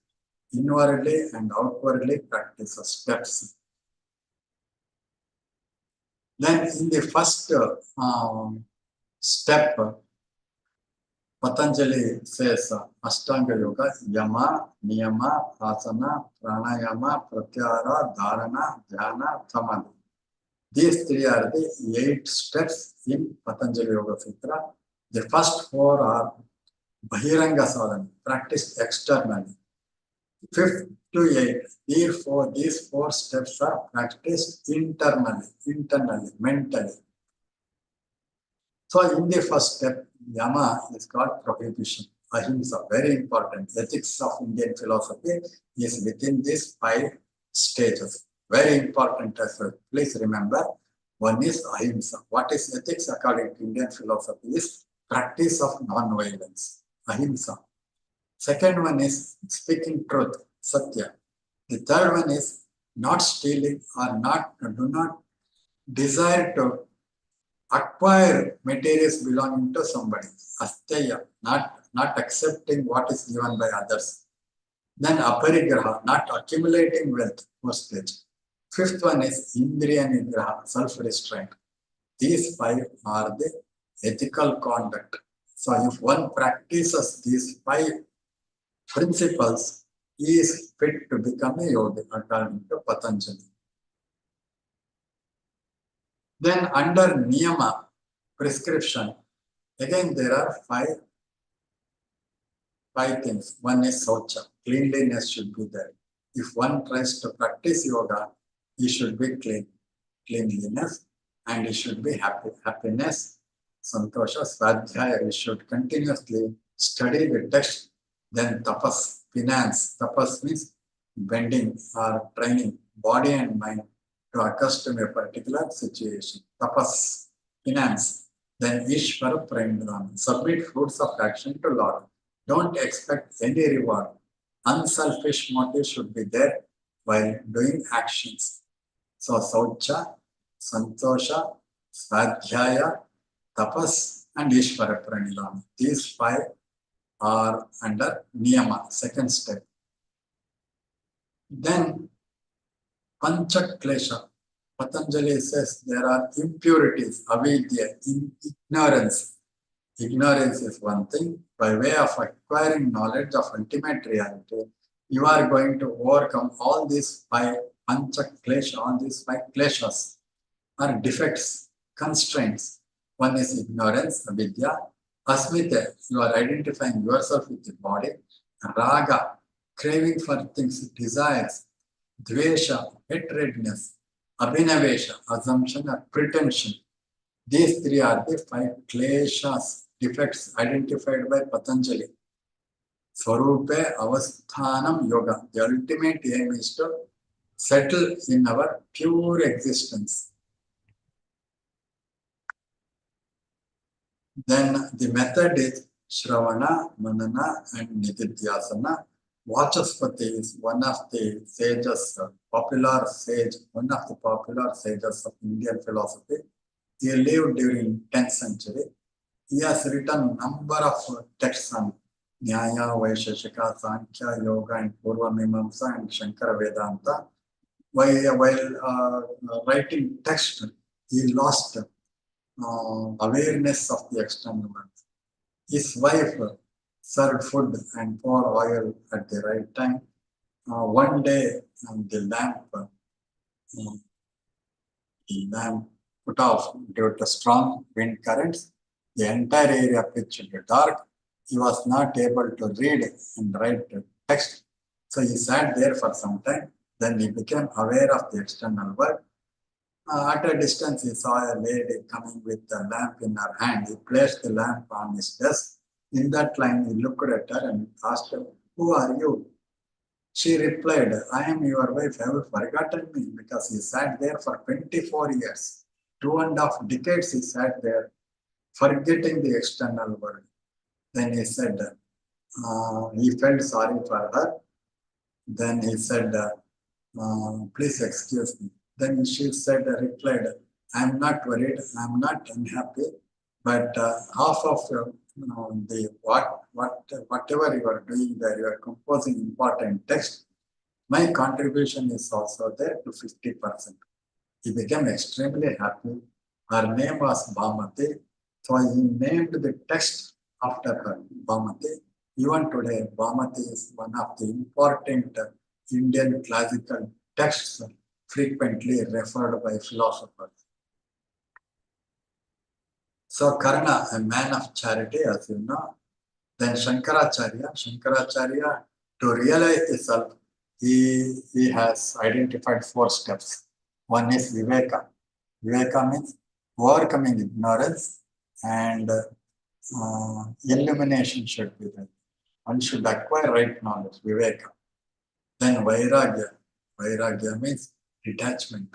inwardly and outwardly practice the steps. Then in the first step, Patanjali says Ashtanga Yoga, Yama, Niyama, Asana, Pranayama, Pratyahara, Dharana, Dhyana, Samadhi. These three are the 8 steps in Patanjali Yoga Sutra. The first 4 are Bahiranga Sadhana, practiced externally. 5th to 8, these 4 steps are practiced internally, mentally. So in the first step, Yama is called prohibition. Ahimsa, very important. Ethics of Indian philosophy is within these 5 stages. Very important as well. Please remember, one is ahimsa. What is ethics according to Indian philosophy is practice of non-violence, ahimsa. Second one is speaking truth, satya. The third one is not stealing or do not desire to acquire materials belonging to somebody, asteya, not accepting what is given by others. Then aparigraha, not accumulating wealth, first stage. 5th one is indriya nigraha, self-restraint. These 5 are the ethical conduct. So if one practices these 5 principles, he is fit to become a yogi according to Patanjali. Then under niyama, prescription, again there are 5 things. One is saucha, cleanliness should be there. If one tries to practice yoga, he should be cleanliness, and he should be happiness, santosha, svadhyaya. He should continuously study the text. Then tapas, finance. Tapas means bending or training body and mind to accustom a particular situation. Tapas, finance. Then Ishvara Pranidhana, submit fruits of action to Lord. Don't expect any reward. Unselfish motive should be there while doing actions. So Saucha, Santosha, Svadhyaya, Tapas, and Ishvara Pranidhana. These 5 are under Niyama, second step. Then Pancha Klesha. Patanjali says there are impurities, avidya, ignorance. Ignorance is one thing. By way of acquiring knowledge of ultimate reality, you are going to overcome all these 5 pancha klesha, all these 5 kleshas are defects, constraints. One is ignorance, avidya. Asmita, you are identifying yourself with the body. Raga, craving for things, desires. Dvesha, hatredness. Abhinavesha, assumption or pretension. These 3 are the 5 kleshas, defects identified by Patanjali. Swarupe avasthanam yoga. The ultimate aim is to settle in our pure existence. Then the method is Shravana, Manana, and Nididhyasana. Vachaspati is one of the sages, popular sage, one of the popular sages of Indian philosophy. He lived during 10th century. He has written number of texts on Nyaya, Vaisheshika, Sankhya, Yoga, and Purva Mimamsa, and Shankara Vedanta. While writing text, he lost awareness of the external world. His wife served food and poured oil at the right time. One day, the lamp put off due to strong wind currents. The entire area pitched dark. He was not able to read and write text. So he sat there for some time. Then he became aware of the external world. At a distance, he saw a lady coming with a lamp in her hand. He placed the lamp on his desk. In that line, he looked at her and asked her, "Who are you?" She replied, "I am your wife. Have you forgotten me?" Because he sat there for 24 years. 2.5 decades he sat there, forgetting the external world. Then he said, he felt sorry for her. Then he said, "Please excuse me." Then she replied, "I am not worried, I am not unhappy, but half of the whatever you are doing there, you are composing important text. My contribution is also there to 50%. He became extremely happy. Her name was Bhamati. So he named the text after her, Bhamati. Even today, Bhamati is one of the important Indian classical texts frequently referred by philosophers. So Karna, a man of charity, as you know. Then Shankaracharya, to realize the self, he has identified 4 steps. One is Viveka. Viveka means overcoming ignorance, and illumination should be there. One should acquire right knowledge, Viveka. Then Vairagya. Vairagya means detachment.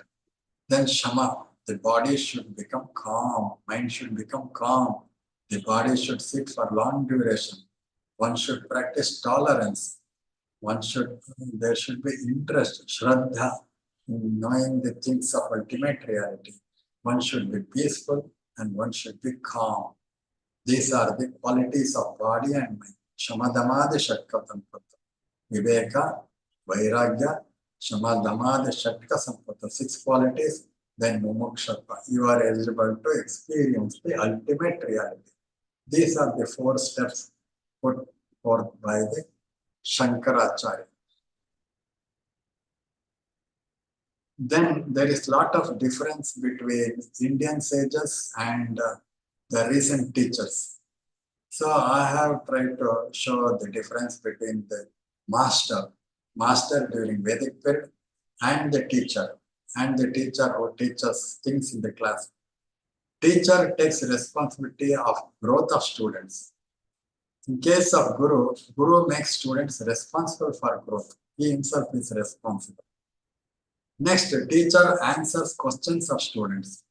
Then Shama. The body should become calm. Mind should become calm. The body should sit for long duration. One should practice tolerance. There should be interest, Shraddha, in knowing the things of ultimate reality. One should be peaceful and one should be calm. These are the qualities of body and mind. Shamadamadi Shatka Sampata. Viveka, Vairagya, Shamadamadi Shatka Sampata. 6 qualities. Then Mumukshapa. You are eligible to experience the ultimate reality. These are the 4 steps put forth by the Shankaracharya. Then there is a lot of difference between Indian sages and the recent teachers. So I have tried to show the difference between the master during Vedic period, and the teacher who teaches things in the class. Teacher takes responsibility of growth of students. In case of Guru makes students responsible for growth. He himself is responsible. Next, teacher answers questions of students.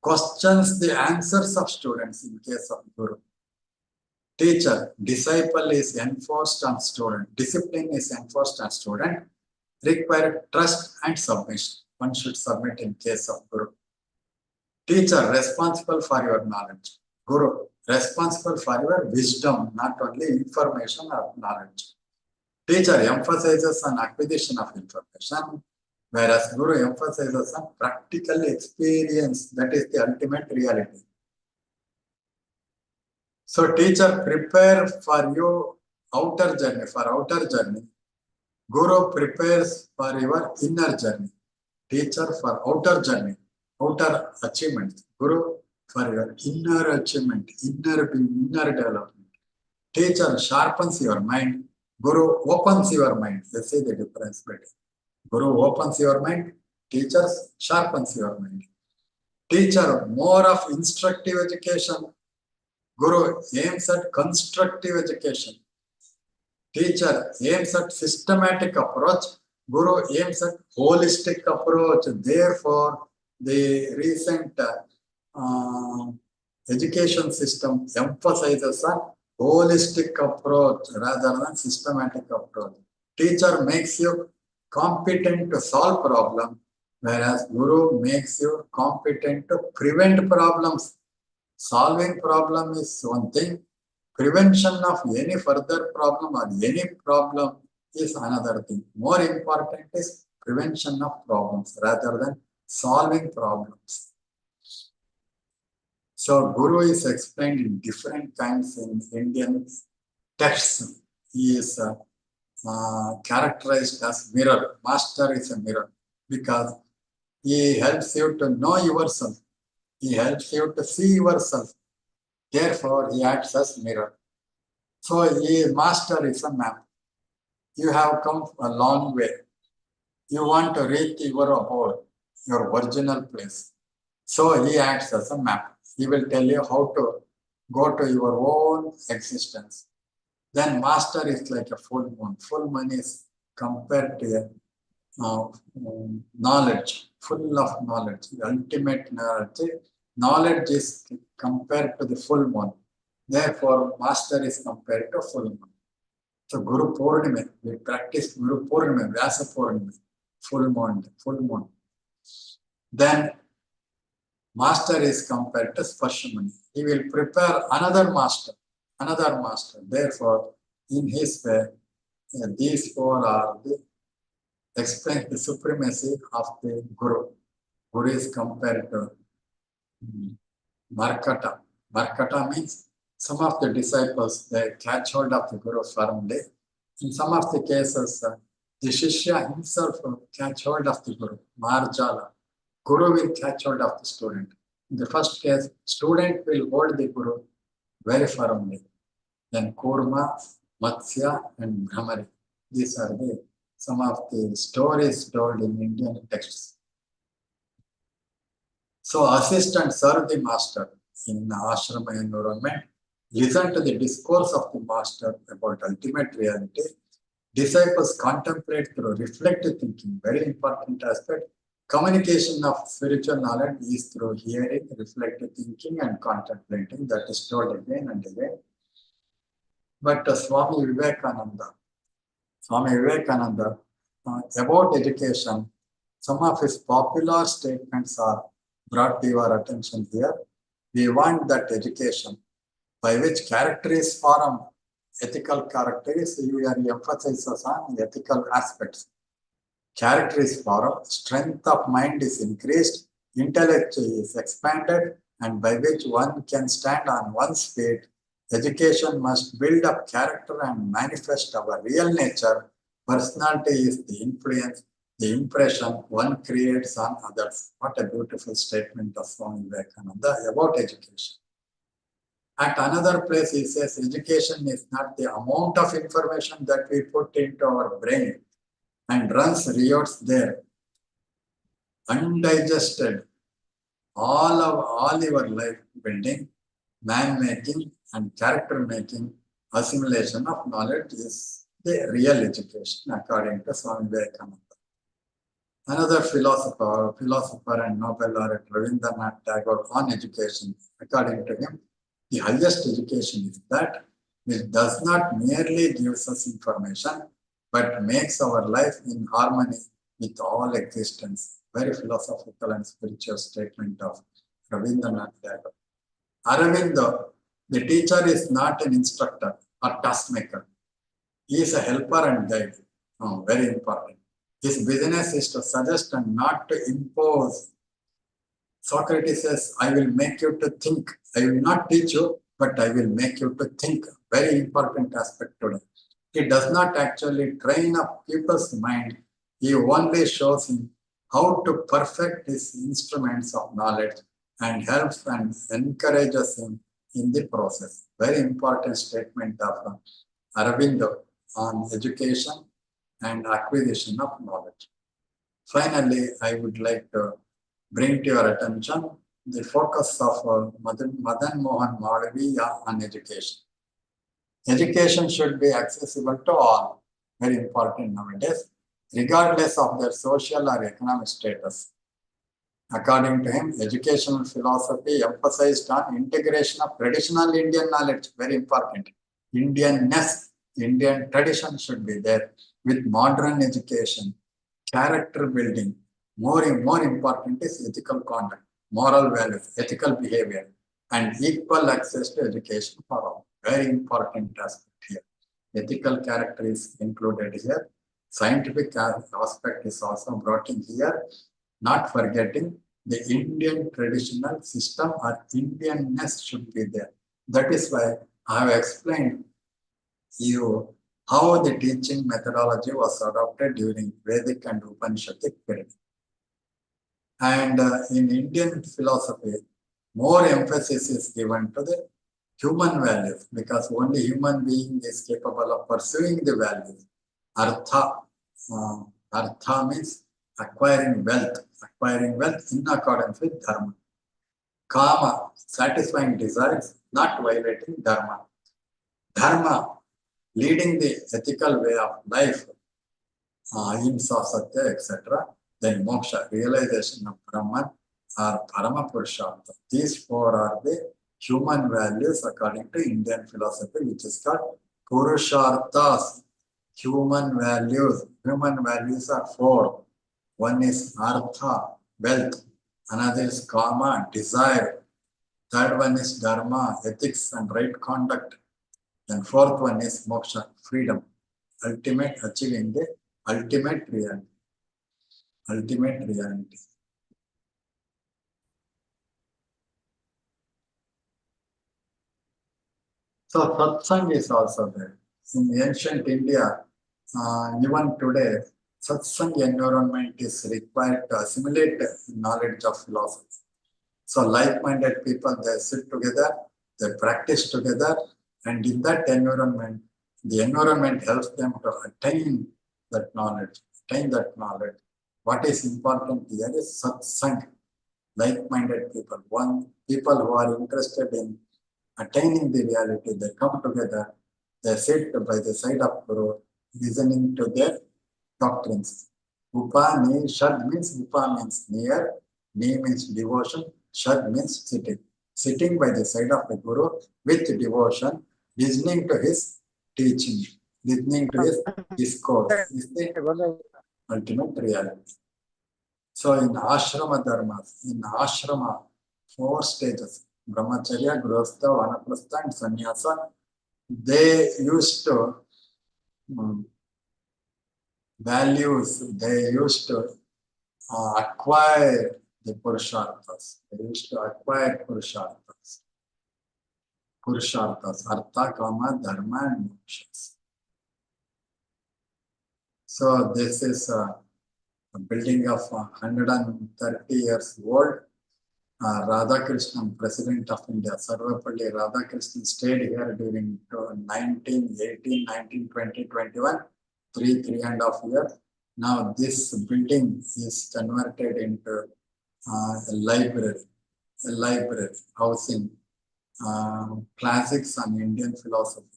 Questions the answers of students in case of Guru. Teacher, disciple is enforced on student. Discipline is enforced on student. Require trust and submission. One should submit in case of Guru. Teacher, responsible for your knowledge. Guru, responsible for your wisdom, not only information or knowledge. Teacher emphasizes on acquisition of information, whereas Guru emphasizes on practical experience, that is the ultimate reality. So teacher prepare for you outer journey. Guru prepares for your inner journey. Teacher for outer journey, outer achievement. Guru for your inner achievement, inner development. Teacher sharpens your mind. Guru opens your mind. You see the difference between. Guru opens your mind. Teacher sharpens your mind. Teacher more of instructive education. Guru aims at constructive education. Teacher aims at systematic approach. Guru aims at holistic approach. Therefore, the recent education system emphasizes a holistic approach rather than systematic approach. Teacher makes you competent to solve problems, whereas Guru makes you competent to prevent problems. Solving problem is one thing. Prevention of any further problem or any problem is another thing. More important is prevention of problems rather than solving problems. So Guru is explained in different kinds in Indian texts. He is characterized as mirror. Master is a mirror because he helps you to know yourself. He helps you to see yourself. Therefore, he acts as mirror. So master is a map. You have come a long way. You want to reach your abode, your original place. So he acts as a map. He will tell you how to go to your own existence. Then master is like a full moon. Full moon is compared to knowledge, full of knowledge, the ultimate knowledge. Knowledge is compared to the full moon. Therefore, master is compared to full moon. So Guru Purnima, we practice Guru Purnima, Vyasa Purnima, full moon. Then master is compared to Sparshmani. He will prepare another master another master. Therefore, in his way, these four are the explain the supremacy of the Guru. Guru is compared to Markata. Markata means some of the disciples, they catch hold of the Guru firmly. In some of the cases, the Shishya himself will catch hold of the Guru, Marjala. Guru will catch hold of the student. In the first case, student will hold the Guru very firmly. Then Kurma, Matsya, and Brahmari. These are some of the stories told in Indian texts. So assistant serve the master in ashrama environment, listen to the discourse of the master about ultimate reality. Disciples contemplate through reflective thinking, very important aspect. Communication of spiritual knowledge is through hearing, reflective thinking, and contemplating. That is told again and again. But Swami Vivekananda, about education, some of his popular statements are brought to your attention here. We want that education by which character is formed, ethical character is, you are emphasizes on ethical aspects. Character is formed, strength of mind is increased, intellect is expanded, and by which one can stand on one's feet. Education must build up character and manifest our real nature. Personality is the influence, the impression one creates on others. What a beautiful statement of Swami Vivekananda about education. At another place, he says, education is not the amount of information that we put into our brain and runs riots there, undigested. All your life building, man making, and character making, assimilation of knowledge is the real education, according to Swami Vivekananda. Another philosopher and Nobel laureate Rabindranath Tagore on education, according to him, the highest education is that which does not merely gives us information, but makes our life in harmony with all existence. Very philosophical and spiritual statement of Rabindranath Tagore. Aravind, the teacher is not an instructor or taskmaker. He is a helper and guide. Oh, very important. His business is to suggest and not to impose. Socrates says, I will make you to think. I will not teach you, but I will make you to think. Very important aspect today. He does not actually train up people's mind. He only shows him how to perfect his instruments of knowledge and helps and encourages him in the process. Very important statement of Aurobindo on education and acquisition of knowledge. Finally, I would like to bring to your attention the focus of Madan Mohan Malaviya on education. Education should be accessible to all, very important nowadays, regardless of their social or economic status. According to him, educational philosophy emphasized on integration of traditional Indian knowledge, very important. Indianness, Indian tradition should be there with modern education, character building. More important is ethical conduct, moral values, ethical behavior, and equal access to education for all. Very important aspect here. Ethical character is included here. Scientific aspect is also brought in here. Not forgetting the Indian traditional system or Indianness should be there. That is why I have explained you how the teaching methodology was adopted during Vedic and Upanishadic period. And in Indian philosophy, more emphasis is given to the human values because only human being is capable of pursuing the values. Artha means acquiring wealth in accordance with dharma. Kama, satisfying desires, not violating dharma. Dharma, leading the ethical way of life, ahimsa, satya, etc. Then moksha, realization of Brahman or Parama Purushartha. These four are the human values according to Indian philosophy, which is called Purusharthas. Human values. Human values are four. One is Artha, wealth. Another is Kama, desire. Third one is Dharma, ethics and right conduct. Then fourth one is moksha, freedom, ultimate achieving the ultimate reality. Ultimate reality. So satsang is also there. In ancient India, even today, satsang environment is required to assimilate knowledge of philosophy. So like-minded people, they sit together, they practice together, and in that environment, the environment helps them to attain that knowledge, What is important here is satsang, like-minded people, people who are interested in attaining the reality, they come together, they sit by the side of Guru, listening to their doctrines. Upanishad means Upa means near, Ni means devotion, Shad means sitting. Sitting by the side of the Guru with devotion, listening to his teaching, listening to his discourse is the ultimate reality. So in ashrama dharmas, in ashrama, 4 stages, brahmacharya, grihastha, vanaprastha and sannyasa, they used to they used to acquire the purusharthas. They used to acquire purusharthas. Artha, kama, dharma and mokshas. So this is a building of 130 years old. Radhakrishnan, President of India, Sarvapalli Radhakrishnan stayed here during 1918, 1920, 21, 3.5 years. Now this building is converted into a library housing classics on Indian philosophy.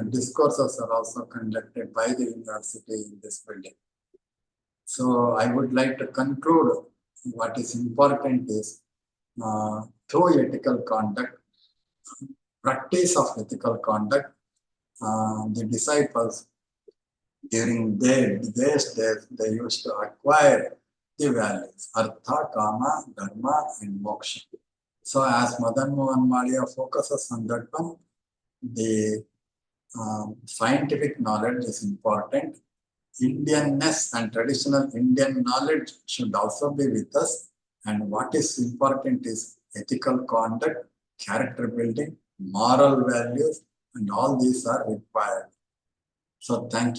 Discourses are also conducted by the university in this building. So I would like to conclude what is important is through ethical conduct, practice of ethical conduct, the disciples during their days, they used to acquire the values, artha, kama, dharma and moksha. So as Madan Mohan Malia focuses on that one, the scientific knowledge is important. Indianness and traditional Indian knowledge should also be with us. And what is important is ethical conduct, character building, moral values, and all these are required. So thank you.